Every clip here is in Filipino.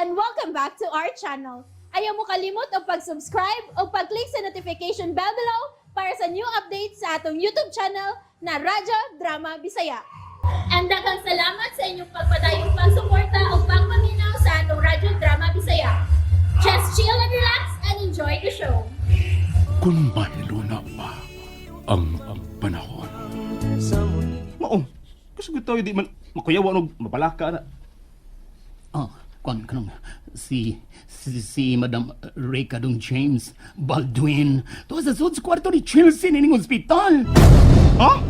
and welcome back to our channel. Ayaw mo kalimot o pag-subscribe o pag-click sa notification bell below para sa new updates sa atong YouTube channel na Radyo Drama Bisaya. And daghang salamat sa inyong pagpadayong pagsuporta o pagpaminaw sa atong Radyo Drama Bisaya. Just chill and relax and enjoy the show. Kung mahiluna pa ang panahon. Maong, kasi tayo di man makuyawa og mabalaka na. Kanong si Madam Reka dong James Baldwin. To sa sud sa kwarto ni Chelsea ning ospital. Ha?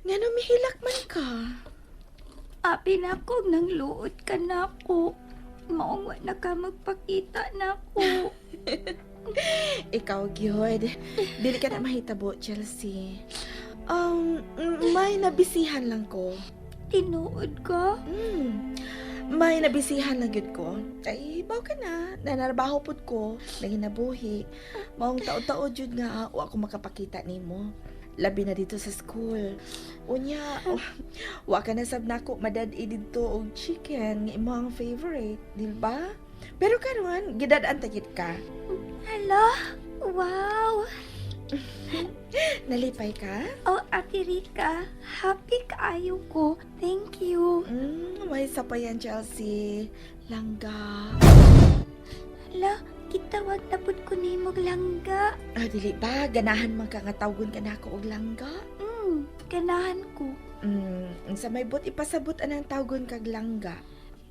Nga mihilak man ka. Abi na ko nang luod ka na ko. Maong na ka magpakita na ko. Ikaw, gyud. Dili ka na mahitabo, Chelsea. May nabisihan lang ko. Tinuod ka? May nabisihan lang gyud ko. Ay, baw ka na. Nanarbaho pud ko. Naginabuhi. Maong taod-taod jud nga wa ako makapakita nimo. Labi na dito sa school. Unya, wa ka na sab nako madad-i dito og chicken nga imo ang favorite, di ba? Pero karon, gidad-an tagit ka. Hala? Wow! Nalipay ka? Oh, Ate Rika, happy kaayo ko. Thank you. May isa pa yan, Chelsea. Langga. Hala, kitawag na pud ko nimog langga. Dili ba? Ganahan man ka nga tawgon ka na ako og langga? Ganahan ko. Sa may bot ipasabot anang tawgon kag langga.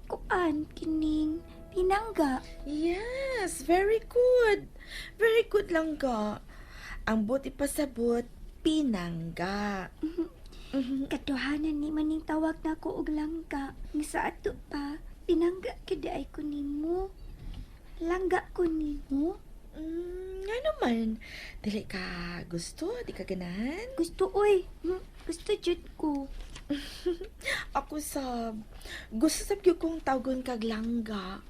Kuan, kining, pinangga. Yes, very good. Very good langga. Ang bot ipasabot, pinangga. Katuhanan ni maning tawag na ko og langga. Nga sa ato pa, pinangga kiday ko nimo. Langga ko nimo. Nga naman. Dili ka gusto? Di ka ganahan? Gusto, oy. Gusto jud ko. Ako sab. Gusto sab gyud kong tawgon kag langga.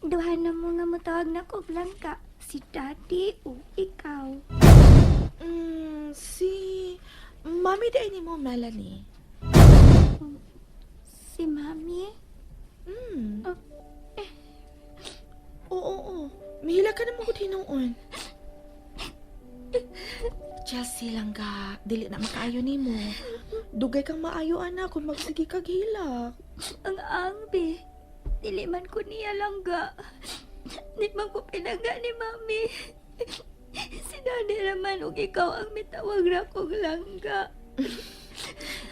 Duha na mo nga matawag na ko og langga. Si Daddy o ikaw. Si Mami day ni mo, Melanie. Si Mami? Oo. Mihila ka naman ko tinuon. Chelsea lang ka. Dili na makaayo ni mo. Dugay kang maayo, anak, kung magsige kag hilak. Ang angbe. Dili man ko niya langga. Di man ko pinangga ni Mami. Si Daddy naman og ikaw ang mitawag ra kog langga.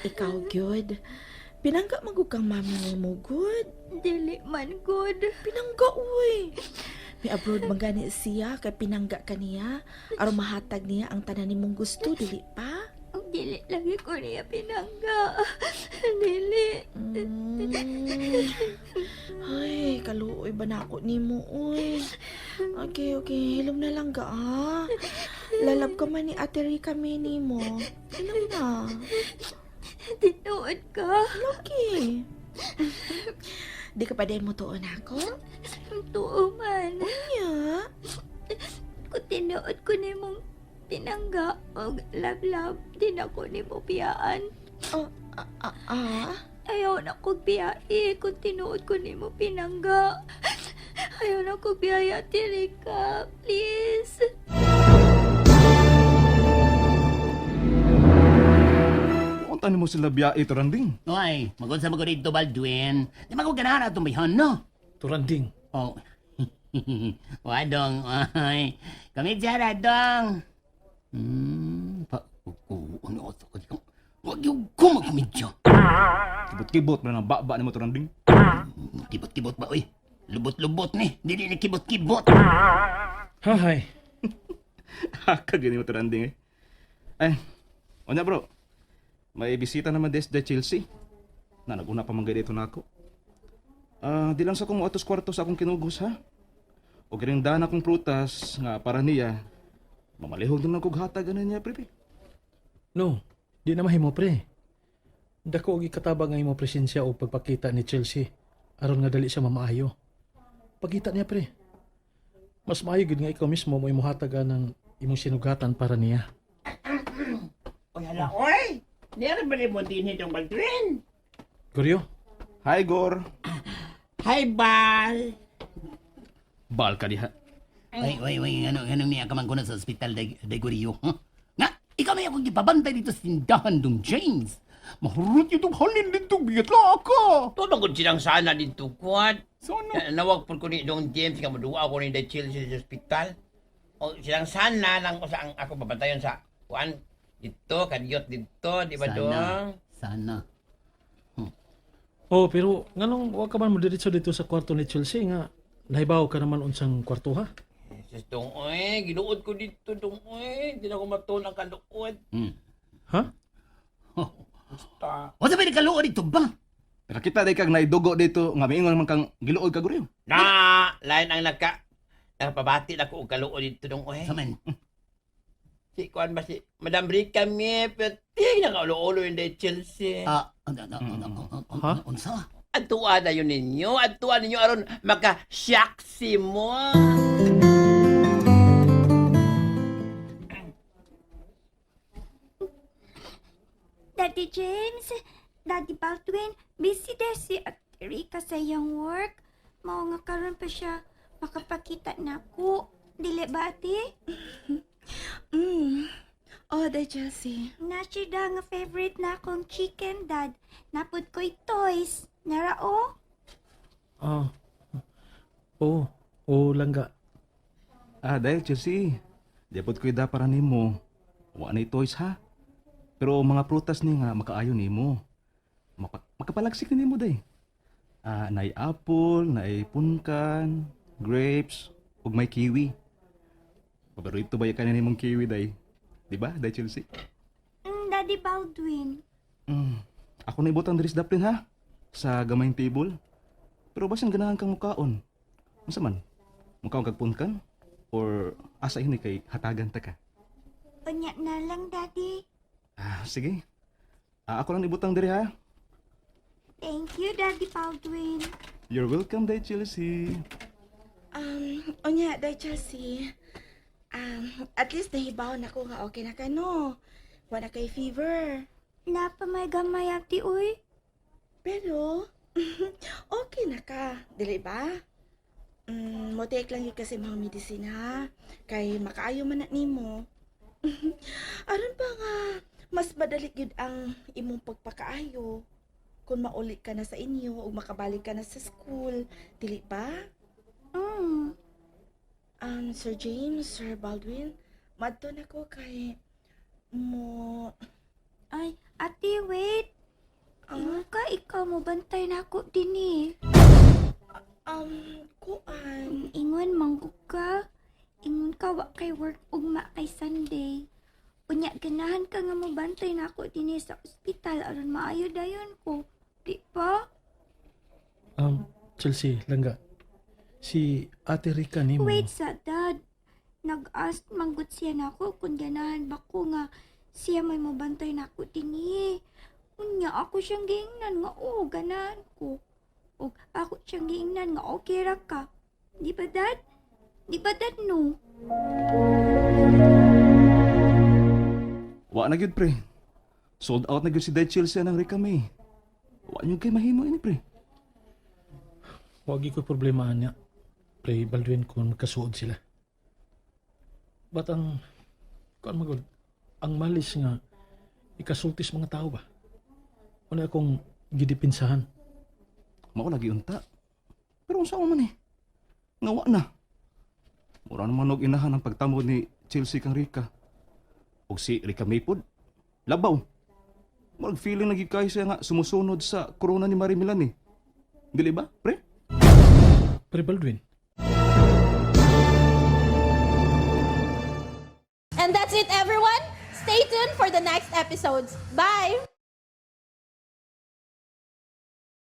Ikaw, good. Pinangga magug kang mami ni mo, good. Dili man good. Pinangga, uy. May abroad man gani siya, kay pinangga ka niya. Aron mahatag niya ang tanan nimong gusto, dili pa? Dili lagi ko niya pinangga. Dili. Ay, kaluoy ba na ako ni mo, uy. Okay. Hilom na lang ga, ha? Lalab ka man ni Ate Rika ni mo. Hilom na. Tinuod ka. Okay. Di ka pa din mo tuon ako? Tuo man. Unya. Kung tinuod ko ni mong pinangga o love, di na ko ni mo biyaan. Ayaw na ko biyahe kung tinuod ko ni mo pinangga. Ayaw na ko biyaya, Tirika. Please. Unta nimo sila biya ito randing. Oy, magunsa mo ko dito Baldwin. Di man ko ganahan atong bayhan, no? Turanding. Oh. Wadong, oy. Kami dyan, dong. Ano ito ka dito? Huwag yung kumagkumidyo. Kibot-kibot na baba nimo to randing. Kibot-kibot ba, oy? Lubot-lubot ni. Dili na kibot-kibot. Hahay. Kagani mo to randing eh. Onya bro. May bisita naman des de Chelsea. Na naguna pa man dito na ako. Di lang sa kong atos kwarto sa akong kinugos ha. O girindahan akong prutas nga para niya. Mamalihog din akong hatagan niya, pre. No, di na mahimo pre. Dako og ikatabang nga imo presensya o pagpakita ni Chelsea aron nga dali siya mamaayo. Pagkita niya pre. Mas maayo gid nga ikaw mismo mo imuhatagan ng imong sinugatan para niya. Hala, oy! Nere ba rin mo din itong Baldwin? Goryo, Hi, Gor. Hi, Bal! Bal ka diha. Way, anong niya ka man ko na sa ospital de Gorio, huh? Nga, ikaw may akong ipabantay dito sa tindahan dong James. Mahurot yung itong halin dito, biyat la ako. Tulong silang sana dito, kuwan. Sana. Nawag po ko ni Dong James nga maduwa ako ni The Chelsea sa ospital. O silang sana lang ko sa ako babantayan sa kuwan. Dito, kadiyot dito, di ba dong? Sana. oh pero nganong wa ka man mo diretso dito sa kwarto ni Chelsea nga nahibaw ka naman unsang kwarto ha? Sis dong, oy, ginuod ko dito dong, oy. Di na ko matuon ang kaluod. Ha? Basta. O sabi ni kaluod dito ba? Nakakita day kag naidugo dito nga miingon man kang giluod ka Goryo. Na, lain ang nakapabati na ko og kaluod dito dong, oy. Saman. Si kuan ba si Madam Rica mi, pati na kaulo-ulo yung The Chelsea. Unsa? Atuan na yun ninyo. Atuan ninyo aron maka-shaksi mo. Daddy James, Daddy Baldwin, busy there si Ate Rica sa iyang work. Mao nga karon pa siya makapakita na ko. Dili ba, ate? Oh, the Chelsea. Nasida nga favorite na akong chicken, Dad. Napod ko'y toys. Narao? Ah. Oh, langga. Dahil Chelsea. Diapot ko ida para nimo. Wa na toys ha. Pero mga prutas ni nga makaayo nimo. Makapalagsik na nimo day. Nay apple, nay punkan, grapes, ug may kiwi. Paborito ba yung mong kiwi day? Di ba, day Chelsea? Daddy Baldwin. Ako na ibutang diris daplin ha. Sa gamayng table. Pero basin ganahan kang mukaon. Masa man? Mukaon kag punkan? Or asa ini kay hatagan ta ka? Unya na lang, Daddy. Sige. Ako lang ibutang diri ha. Thank you, Daddy Baldwin. You're welcome, day Chelsea. Onya, the Chelsea. At least nahibaw na ko nga okay na ka, no? Wala kay fever. Napa may gamay, ate, uy. Pero, okay na ka. Dili ba? Motek lang yun kasi mga medisina, ha? Kay makaayo man na nimo. Aron ba nga, mas madali yun ang imong pagpakaayo. Kung maulit ka na sa inyo o makabalik ka na sa school. Dili ba? Sir James, Sir Baldwin, madto na ko kay mo... Ay, ate, wait. Ingon ka, ikaw mo bantay na ako din eh. Kuan. Ingon, manggug ka. Ingon ka, wa kay work ugma kay Sunday. Unya, ganahan ka nga mo bantay na ako din eh sa ospital aron maayo dayon ko. Di ba? Chelsea, langga. Si Ate Rica nimo. Wait sa dad. Nag-ask manggut siya na ako kung ganahan ba ko nga siya may mabantay na ako din eh. Unya, ako siyang giingnan nga ganahan ko. O ako siyang giingnan nga okay ra ka. Di ba dad? Di ba dad no? Wa na gyud pre. Sold out na gyud si day Chelsea ng Rica May. Wa nyo kay mahimo ini pre. Wagi ko problemahan niya. Pre, Baldwin kung magkasuod sila. Ba't ang malis nga ikasultis mga tao ba? Ano akong gidipinsahan? Mao lagi unta. Pero unsa man eh. Ngawa na. Mura naman og inahan ang pagtamo ni Chelsea kang Rica. Og si Rica May pod. Labaw. Murag feeling lagi kay siya nga sumusunod sa corona ni Mari Milan eh. Dili ba, pre? Pre, Baldwin. And that's it, everyone. Stay tuned for the next episodes. Bye!